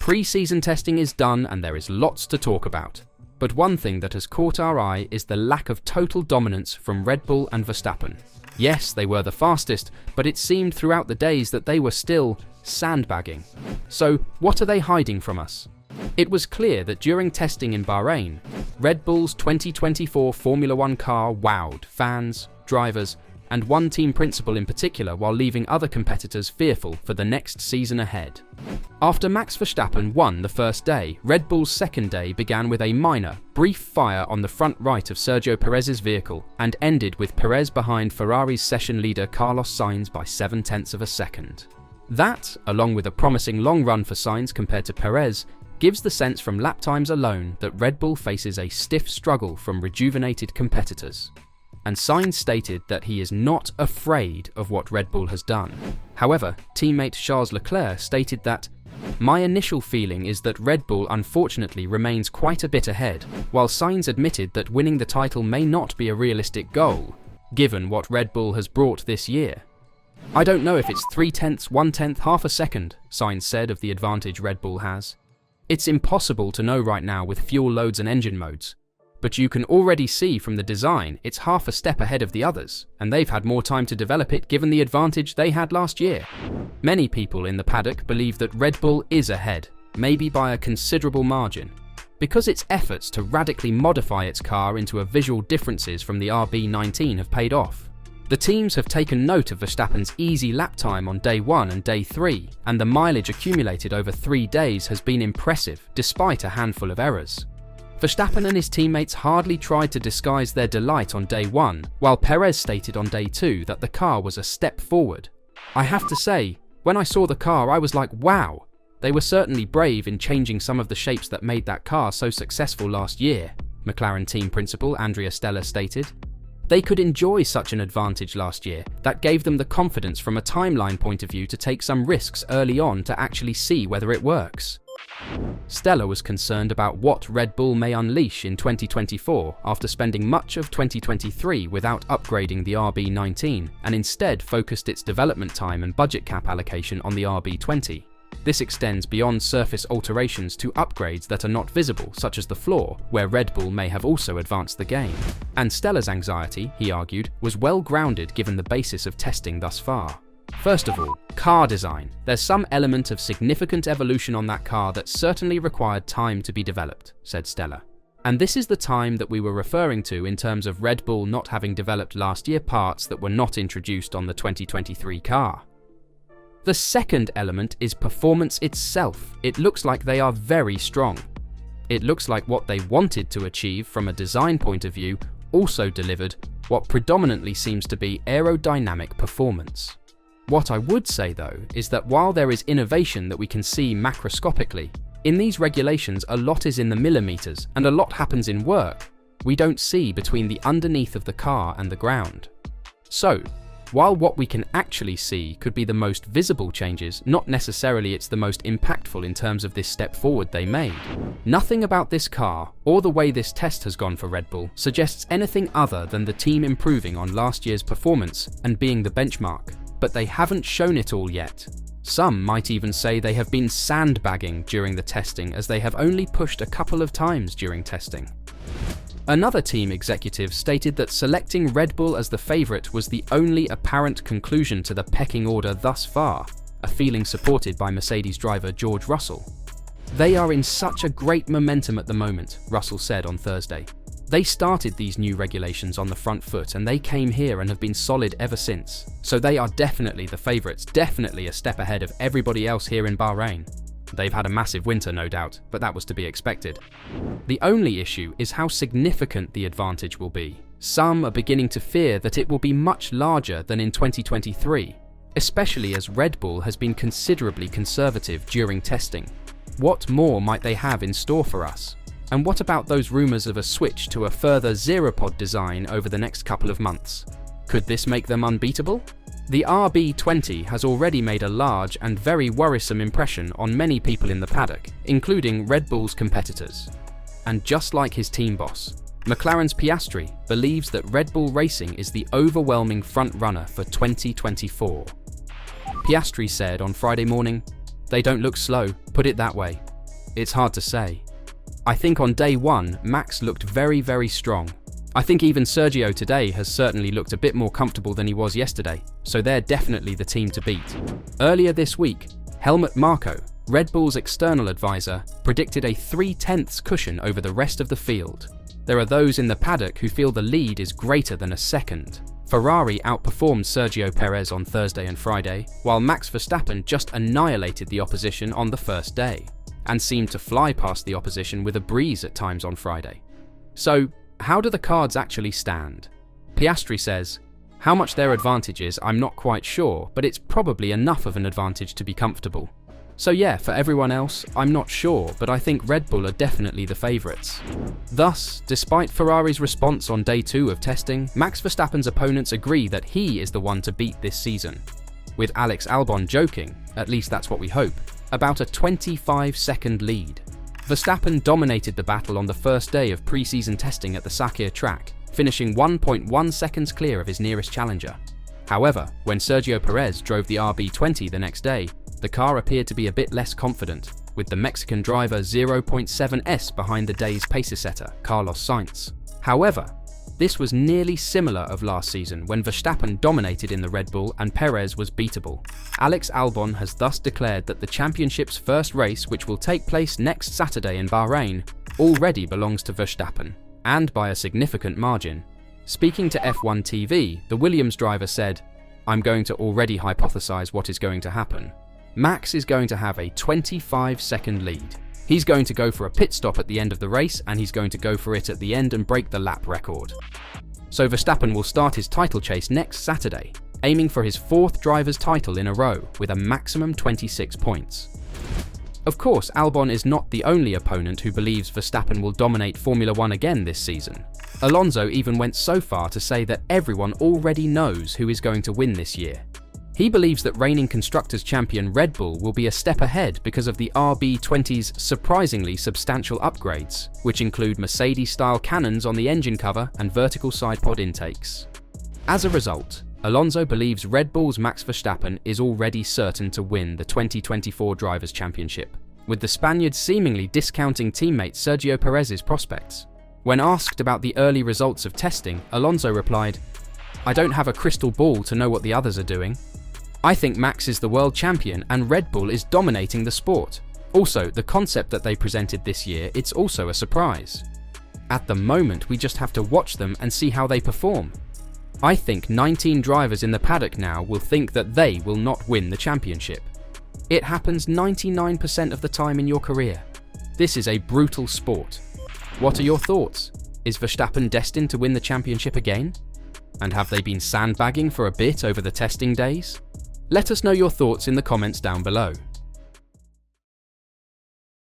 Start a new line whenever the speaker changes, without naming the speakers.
Pre-season testing is done and there is lots to talk about. But one thing that has caught our eye is the lack of total dominance from Red Bull and Verstappen. Yes, they were the fastest, but it seemed throughout the days that they were still sandbagging. So, what are they hiding from us? It was clear that during testing in Bahrain, Red Bull's 2024 Formula One car wowed fans, drivers, and one team principal in particular, while leaving other competitors fearful for the next season ahead. After Max Verstappen won the first day, Red Bull's second day began with a minor, brief fire on the front right of Sergio Perez's vehicle and ended with Perez behind Ferrari's session leader Carlos Sainz by 0.7 of a second. That, along with a promising long run for Sainz compared to Perez, gives the sense from lap times alone that Red Bull faces a stiff struggle from rejuvenated competitors. And Sainz stated that he is not afraid of what Red Bull has done. However, teammate Charles Leclerc stated that, "My initial feeling is that Red Bull unfortunately remains quite a bit ahead, while Sainz admitted that winning the title may not be a realistic goal, given what Red Bull has brought this year. I don't know if it's 0.3, 1/10, half a second, Sainz said of the advantage Red Bull has. It's impossible to know right now with fuel loads and engine modes. But you can already see from the design it's half a step ahead of the others, and they've had more time to develop it given the advantage they had last year." Many people in the paddock believe that Red Bull is ahead, maybe by a considerable margin, because its efforts to radically modify its car into visual differences from the RB19 have paid off. The teams have taken note of Verstappen's easy lap time on day 1 and day 3, and the mileage accumulated over 3 days has been impressive despite a handful of errors. Verstappen and his teammates hardly tried to disguise their delight on day 1, while Perez stated on day 2 that the car was a step forward. "I have to say, when I saw the car I was like, wow, they were certainly brave in changing some of the shapes that made that car so successful last year," McLaren team principal Andrea Stella stated. "They could enjoy such an advantage last year that gave them the confidence from a timeline point of view to take some risks early on to actually see whether it works." Stella was concerned about what Red Bull may unleash in 2024 after spending much of 2023 without upgrading the RB19 and instead focused its development time and budget cap allocation on the RB20. This extends beyond surface alterations to upgrades that are not visible, such as the floor, where Red Bull may have also advanced the game. And Stella's anxiety, he argued, was well grounded given the basis of testing thus far. First of all, car design. There's some element of significant evolution on that car that certainly required time to be developed, said Stella. And this is the time that we were referring to in terms of Red Bull not having developed last year parts that were not introduced on the 2023 car. The second element is performance itself. It looks like they are very strong. It looks like what they wanted to achieve from a design point of view also delivered what predominantly seems to be aerodynamic performance. What I would say though is that while there is innovation that we can see macroscopically, in these regulations a lot is in the millimeters and a lot happens in work we don't see between the underneath of the car and the ground. So, while what we can actually see could be the most visible changes, not necessarily it's the most impactful in terms of this step forward they made. Nothing about this car, or the way this test has gone for Red Bull, suggests anything other than the team improving on last year's performance and being the benchmark. But they haven't shown it all yet. Some might even say they have been sandbagging during the testing, as they have only pushed a couple of times during testing. Another team executive stated that selecting Red Bull as the favourite was the only apparent conclusion to the pecking order thus far, a feeling supported by Mercedes driver George Russell. "They are in such a great momentum at the moment," Russell said on Thursday. "They started these new regulations on the front foot and they came here and have been solid ever since. So they are definitely the favourites, definitely a step ahead of everybody else here in Bahrain. They've had a massive winter, no doubt, but that was to be expected. The only issue is how significant the advantage will be. Some are beginning to fear that it will be much larger than in 2023, especially as Red Bull has been considerably conservative during testing. What more might they have in store for us? And what about those rumours of a switch to a further zero-pod design over the next couple of months? Could this make them unbeatable? The RB20 has already made a large and very worrisome impression on many people in the paddock, including Red Bull's competitors. And just like his team boss, McLaren's Piastri believes that Red Bull Racing is the overwhelming front-runner for 2024. Piastri said on Friday morning, "They don't look slow, put it that way. It's hard to say. I think on day one, Max looked very, very strong. I think even Sergio today has certainly looked a bit more comfortable than he was yesterday, so they're definitely the team to beat. Earlier this week, Helmut Marko, Red Bull's external advisor, predicted a 3/10 cushion over the rest of the field. There are those in the paddock who feel the lead is greater than a second. Ferrari outperformed Sergio Perez on Thursday and Friday, while Max Verstappen just annihilated the opposition on the first day, and seemed to fly past the opposition with a breeze at times on Friday. So, how do the cards actually stand? Piastri says, "How much their advantage is, I'm not quite sure, but it's probably enough of an advantage to be comfortable." So yeah, for everyone else, I'm not sure, but I think Red Bull are definitely the favourites. Thus, despite Ferrari's response on day 2 of testing, Max Verstappen's opponents agree that he is the one to beat this season, with Alex Albon joking, at least that's what we hope, about a 25-second lead. Verstappen dominated the battle on the first day of pre-season testing at the Sakir track, finishing 1.1 seconds clear of his nearest challenger. However, when Sergio Perez drove the RB20 the next day, the car appeared to be a bit less confident, with the Mexican driver 0.7s behind the day's pacer-setter, Carlos Sainz. However, this was nearly similar of last season when Verstappen dominated in the Red Bull and Perez was beatable. Alex Albon has thus declared that the championship's first race, which will take place next Saturday in Bahrain, already belongs to Verstappen, and by a significant margin. Speaking to F1 TV, the Williams driver said, "I'm going to already hypothesize what is going to happen. Max is going to have a 25-second lead. He's going to go for a pit stop at the end of the race, and he's going to go for it at the end and break the lap record." So Verstappen will start his title chase next Saturday, aiming for his 4th driver's title in a row with a maximum 26 points. Of course, Albon is not the only opponent who believes Verstappen will dominate Formula 1 again this season. Alonso even went so far to say that everyone already knows who is going to win this year. He believes that reigning Constructors' champion Red Bull will be a step ahead because of the RB20's surprisingly substantial upgrades, which include Mercedes-style cannons on the engine cover and vertical side pod intakes. As a result, Alonso believes Red Bull's Max Verstappen is already certain to win the 2024 Drivers' Championship, with the Spaniard seemingly discounting teammate Sergio Perez's prospects. When asked about the early results of testing, Alonso replied, "I don't have a crystal ball to know what the others are doing. I think Max is the world champion and Red Bull is dominating the sport. Also, the concept that they presented this year, it's also a surprise. At the moment, we just have to watch them and see how they perform. I think 19 drivers in the paddock now will think that they will not win the championship. It happens 99% of the time in your career. This is a brutal sport. What are your thoughts? Is Verstappen destined to win the championship again? And have they been sandbagging for a bit over the testing days? Let us know your thoughts in the comments down below.